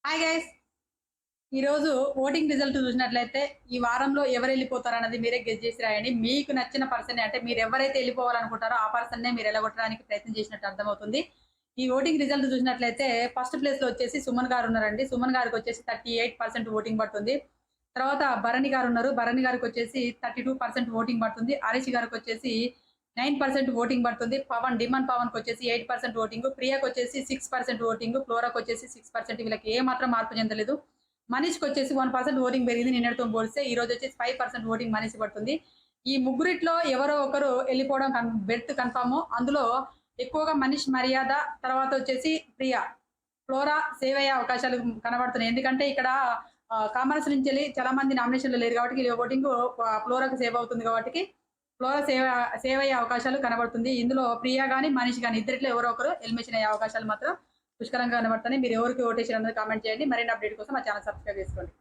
Hi guys. ఈరోజు voting result చూసినట్లయితే ఈ వారంలో ఎవరు వెళ్ళిపోతారన్నది మీరే గెస్ చేసి రాయండి. మీకు నచ్చిన పర్సన్ అంటే మీరు ఎవరైతే వెళ్ళిపోవాలనుకుంటారో ఆ పర్సన్నే మీరు ఎలగొట్టడానికి ప్రయత్నం చేసినట్టు అర్థమవుతుంది. ఈ ఓటింగ్ రిజల్ట్ చూసినట్లయితే ఫస్ట్ ప్లేస్ లో వచ్చేసి సుమన్ గారు ఉన్నారండి. సుమన్ గారికి వచ్చేసి 38% ఓటింగ్ పడుతుంది. తర్వాత భరణి గారు ఉన్నారు. భరణి గారికి వచ్చేసి 32% ఓటింగ్ పడుతుంది. హరీష్ గారికి వచ్చేసి 9% ఓటింగ్ పడుతుంది. పవన్ డిమాండ్ పవన్ కి వచ్చేసి 8% ఓటింగ్, ప్రియాకి వచ్చేసి 6% ఓటింగ్, ఫ్లోరాకి వచ్చేసి 6%. వీళ్ళకి ఏ మాత్రం మార్పు చెందలేదు. మనీష్కి వచ్చేసి 1% ఓటింగ్ పెరిగింది నిన్నటితో పోలిస్తే. ఈ రోజు వచ్చేసి 5% ఓటింగ్ మనీష్ పడుతుంది. ఈ ముగ్గురిట్లో ఎవరో ఒకరు వెళ్ళిపోవడం బెర్త్ కన్ఫామ్. అందులో ఎక్కువగా మనీష్ మర్యాద, తర్వాత వచ్చేసి ప్రియా, ఫ్లోరా సేవ్ అయ్యే అవకాశాలు కనబడుతున్నాయి. ఎందుకంటే ఇక్కడ కామర్స్ నుంచి వెళ్ళి చాలా మంది నామినేషన్లు లేరు కాబట్టి ఓటింగ్ ఫ్లోరాకి సేవ్ అవుతుంది కాబట్టి ఫ్లోరా సేవ్ అయ్యే అవకాశాలు కనబడుతుంది. ఇందులో ప్రియా కానీ మనీష్ కానీ ఇద్దరిలో ఎవరో ఒకరు ఎలిమినేషన్ అయ్యే అవకాశాలు మాత్రం పుష్కలంగా కనబడుతున్నాయి. మీరు ఎవరికి ఓటేషన్ అన్నది కామెంట్ చేయండి. మరిన్ని అప్డేట్ కోసం మా ఛానల్ సబ్స్క్రైబ్ చేసుకోండి.